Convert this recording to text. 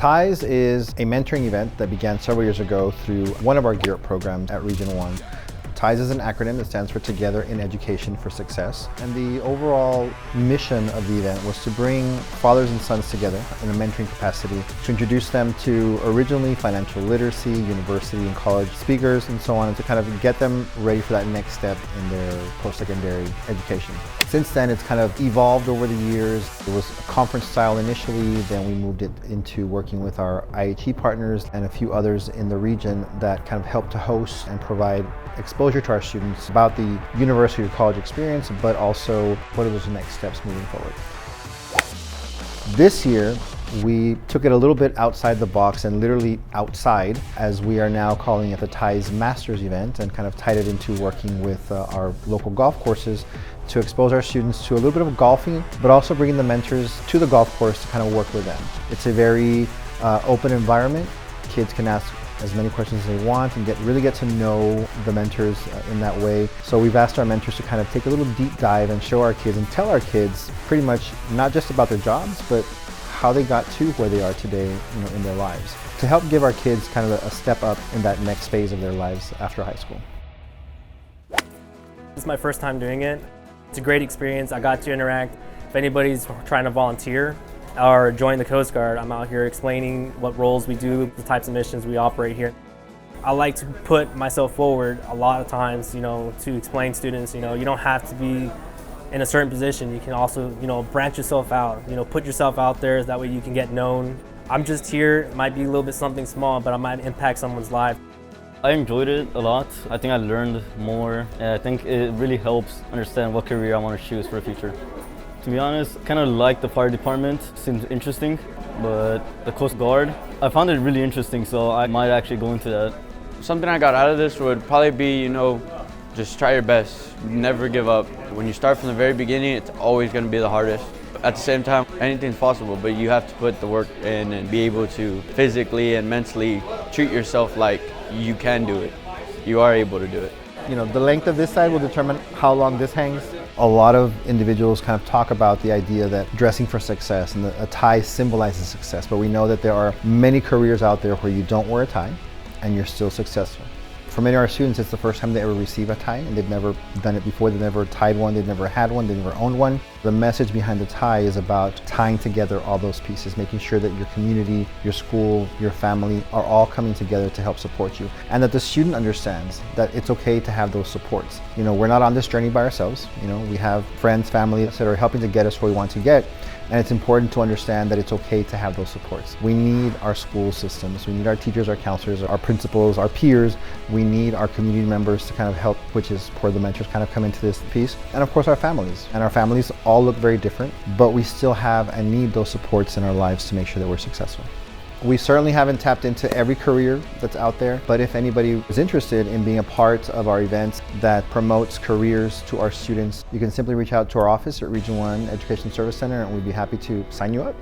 TIES is a mentoring event that began several years ago through one of our Gear Up programs at Region 1. TIES is an acronym that stands for Together in Education for Success. And the overall mission of the event was to bring fathers and sons together in a mentoring capacity to introduce them to originally financial literacy, university and college speakers and so on, and to kind of get them ready for that next step in their post-secondary education. Since then, it's kind of evolved over the years. It was a conference style initially, then we moved it into working with our IHE partners and a few others in the region that kind of help to host and provide exposure to our students about the university or college experience, but also what are those next steps moving forward. This year, we took it a little bit outside the box and literally outside, as we are now calling it the TIES Masters event, and kind of tied it into working with our local golf courses to expose our students to a little bit of golfing, but also bringing the mentors to the golf course to kind of work with them. It's a very open environment. Kids can ask as many questions as they want and really get to know the mentors in that way. So we've asked our mentors to kind of take a little deep dive and show our kids and tell our kids pretty much not just about their jobs, but how they got to where they are today, in their lives, to help give our kids kind of a step up in that next phase of their lives after high school. This is my first time doing it. It's a great experience. I got to interact. If anybody's trying to volunteer or join the Coast Guard, I'm out here explaining what roles we do, the types of missions we operate here. I like to put myself forward a lot of times, to explain to students, you don't have to be in a certain position. You can also, branch yourself out, put yourself out there, that way you can get known. I'm just here, it might be a little bit something small, but I might impact someone's life. I enjoyed it a lot. I think I learned more, and I think it really helps understand what career I want to choose for the future. To be honest, I kind of like the fire department, seems interesting, but the Coast Guard, I found it really interesting, so I might actually go into that. Something I got out of this would probably be, just try your best, never give up. When you start from the very beginning, it's always going to be the hardest. At the same time, anything's possible, but you have to put the work in and be able to physically and mentally treat yourself like you can do it. You are able to do it. The length of this side will determine how long this hangs. A lot of individuals kind of talk about the idea that dressing for success and a tie symbolizes success, but we know that there are many careers out there where you don't wear a tie and you're still successful. For many of our students, it's the first time they ever receive a tie, and they've never done it before. They've never tied one, they've never had one, they've never owned one. The message behind the tie is about tying together all those pieces, making sure that your community, your school, your family are all coming together to help support you. And that the student understands that it's okay to have those supports. We're not on this journey by ourselves. We have friends, family that are helping to get us where we want to get. And it's important to understand that it's okay to have those supports. We need our school systems, we need our teachers, our counselors, our principals, our peers. We need our community members to kind of help, which is where the mentors kind of come into this piece. And of course our families. And our families all look very different, but we still have and need those supports in our lives to make sure that we're successful. We certainly haven't tapped into every career that's out there, but if anybody is interested in being a part of our events that promotes careers to our students, you can simply reach out to our office at Region 1 Education Service Center, and we'd be happy to sign you up.